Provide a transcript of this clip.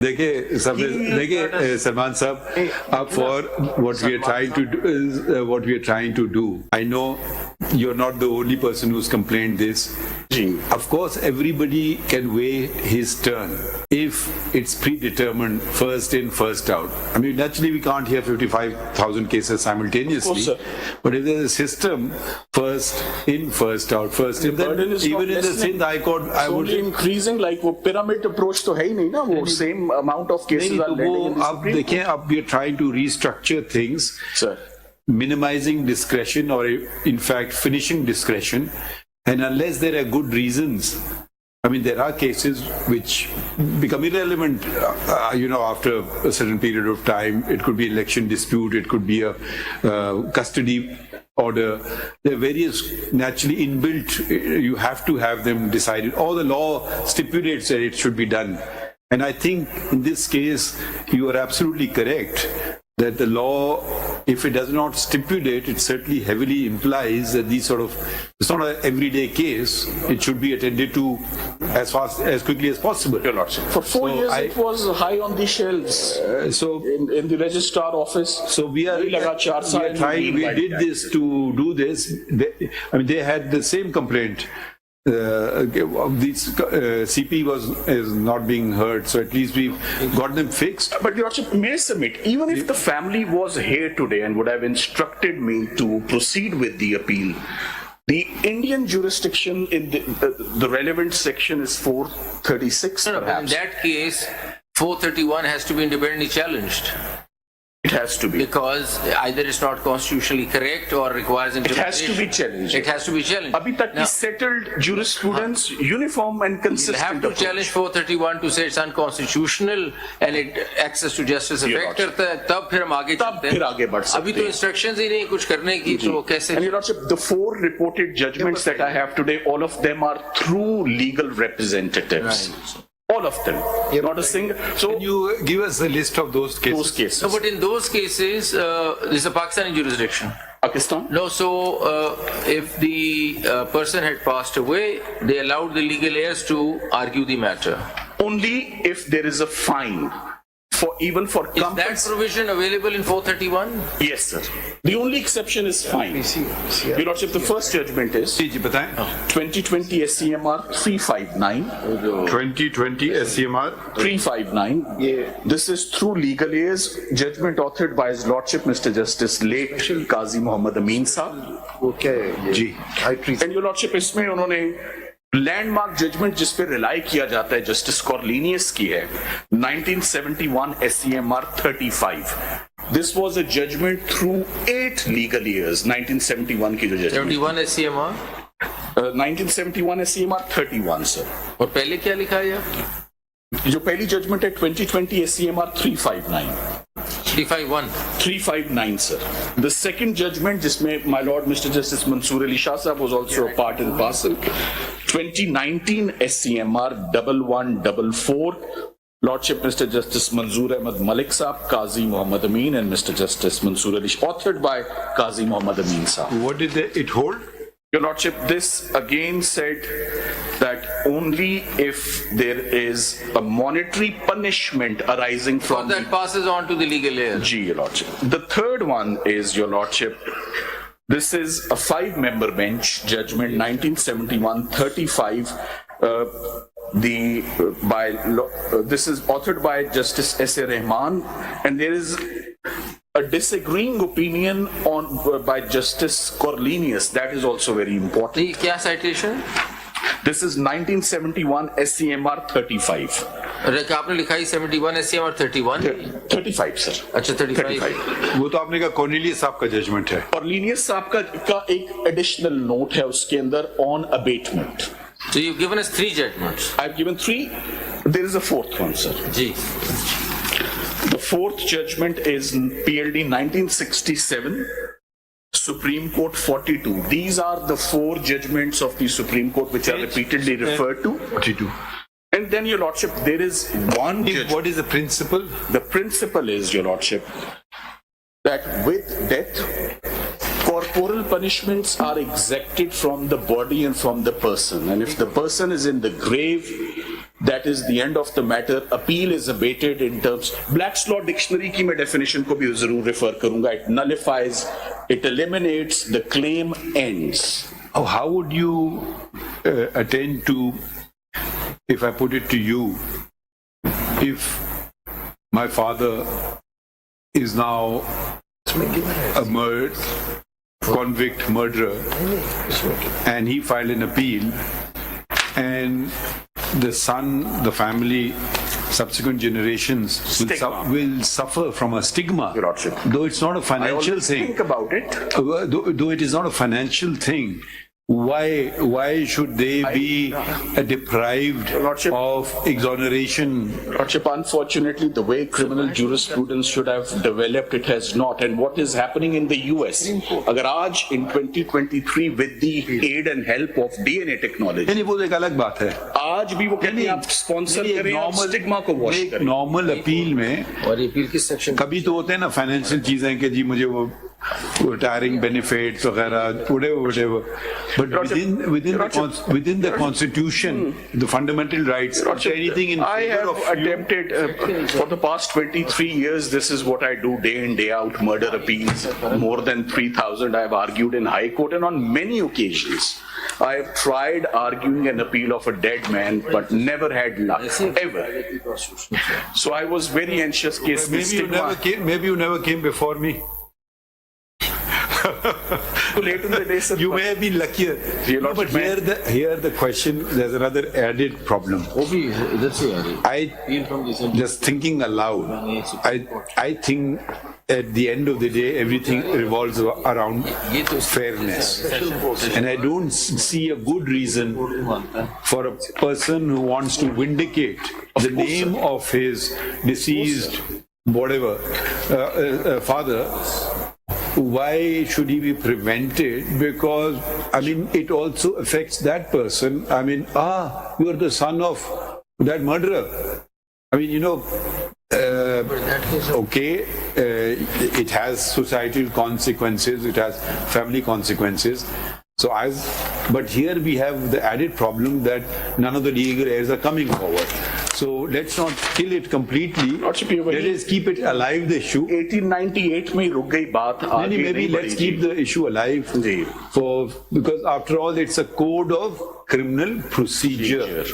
देखिए सलमान साहब, for what we are trying to do, I know you're not the only person who's complained this. Of course, everybody can weigh his turn if it's predetermined, first in, first out. I mean, naturally, we can't hear 55,000 cases simultaneously. Course, but if there's a system, first in, first out, first in, then even in the Sindh High Court, I would increasing like वो pyramid approach तो है ही नहीं ना, वो same amount of cases are landing in the Supreme Court. अब we are trying to restructure things, sir, minimizing discretion or in fact finishing discretion, and unless there are good reasons, I mean, there are cases which become irrelevant, after a certain period of time. It could be election dispute, it could be a custody order. There are various naturally inbuilt, you have to have them decided, or the law stipulates that it should be done. And I think in this case, you are absolutely correct that the law, if it does not stipulate, it certainly heavily implies that it's not an everyday case. It should be attended to as quickly as possible. Your Lordship. For 4 years, it was high on the shelves. In the registrar office. So we did this to do this. They had the same complaint. CP is not being heard, so at least we've got them fixed. But Your Lordship, may I submit, even if the family was here today and would have instructed me to proceed with the appeal, the Indian jurisdiction in the relevant section is 436. No, in that case, 431 has to be independently challenged. It has to be. Because either it's not constitutionally correct or requires interpretation. It has to be challenged. It has to be challenged. Abhi tak ki settled jurisprudence, uniform and consistent. You have to challenge 431 to say it's unconstitutional and it access to justice affect करता है, तब फिर हम आगे चलते हैं. फिर आगे बढ़ सकते हैं. अभी तो instructions ही नहीं कुछ करने की, तो कैसे? And Your Lordship, the 4 reported judgments that I have today, all of them are through legal representatives. Right. All of them. Not a single. So can you give us a list of those cases? No, but in those cases, this is a Pakistani jurisdiction. Pakistan? No, so if the person had passed away, they allowed the legal heirs to argue the matter. Only if there is a fine. Is that provision available in 431? Yes, sir. The only exception is fine. Your Lordship, the first judgment is 2020 SCMR 359. 2020 SCMR 359. This is through legal heirs. Judgment authored by His Lordship, Mr. Justice late Qazi Muhammad Amin Saab. Okay. And Your Lordship, इसमें उन्होंने landmark judgement जिस पे rely किया जाता है justice कॉर्लिनियस की है 1971 SCMR 35. This was a judgment through 8 legal years. 1971 की जो जजमेंट 71 SCMR 1971 SCMR 31 सर. और पहले क्या लिखा है यार? जो पहली जजमेंट है 2020 SCMR 359. 359 sir. The second judgment जिसमें my lord Mr. Justice Mansoor Ali Shah Sahab was also a part and parcel. 2019 SCMR 1144. Lordship Mr. Justice Manzoor Ahmad Malik Sahab, Qazi Muhammad Amin and Mr. Justice Mansoor Ali, authored by Qazi Muhammad Amin Sahab. What did it hold? Your Lordship, this again said that only if there is a monetary punishment arising from that passes on to the legal heirs. Your Lordship. The third one is, Your Lordship, this is a 5-member bench judgment 1971-35. This is authored by Justice S.A. Rahman, and there is a disagreeing opinion by Justice Cornelius. That is also very important. क्या citation? This is 1971 SCMR 35. आपने लिखा है 71 SCMR 31? 35 sir. अच्छा 35. वो तो आपने कहा Cornelius साहब का जजमेंट है. कॉर्नेलियस साहब का एक एडिशनल नोट है उसके अंदर on abatement. So you've given us 3 judgments. I've given 3. There is a 4th one, sir. Ji. The 4th judgment is PLD 1967, Supreme Court 42. These are the 4 judgments of the Supreme Court which are repeatedly referred to. 42. And then, Your Lordship, there is one judgment. What is the principle? The principle is, Your Lordship, that with death, corporal punishments are exacted from the body and from the person. And if the person is in the grave, That is the end of the matter. Appeal is abated in terms. Black's Law Dictionary की मैं definition को भी जरूर refer करूंगा. It nullifies, it eliminates, the claim ends. Oh, how would you attend to, if I put it to you, if my father is now a convict murderer and he filed an appeal and the son, the family, subsequent generations will suffer from a stigma, Your Lordship. though it's not a I financial always thing. think about it. Though it is not a financial thing, why should they be deprived Lordship. of exoneration? Lordship, unfortunately, the way criminal jurisprudence should have developed, it has not. And what is happening in the US? अगर आज in 2023 with the aid and help of DNA technology, नहीं, वो एक अलग बात है. आज भी वो कहते हैं आप स्पॉन्सर नहीं, करें और स्टिग्मा को वॉश एक करें. नॉर्मल अपील में और अपील किस सेक्शन कभी तो होते हैं ना फाइनेंशियल चीजें कि जी मुझे वो रिटायरिंग बेनिफिट्स वगैरह whatever. But within the constitution, the fundamental rights, anything in I favor have of you. attempted for the past 23 years, this is what I do day in, day out, murder appeals. More than 3,000 I have argued in High Court, and on many occasions I have tried arguing an appeal of a dead man, but never had luck, ever. So I was very anxious. Case Maybe you never came before me. Too late in the day, sir. You may have been luckier. Your No, but Lordship, here the question, there's another added problem. वो भी इधर से आ रही है. I Appeal from this just thinking aloud, I think at the end of the day, everything revolves around fairness. And I don't see a good reason for a person who wants to vindicate the name of his deceased, whatever, father. Why should he be prevented? Because, I mean, it also affects that person. I mean, you are the son of that murderer. I mean, okay, it has societal consequences, it has family consequences. But here we have the added problem that none of the legal heirs are coming forward. So let's not kill it completely. Lordship, you Let us keep it alive, the issue. 1898 में ही रुक गई बात. आगे Maybe नहीं let's बढ़ी keep थी. the issue alive ji. because after all it's a code of criminal procedure.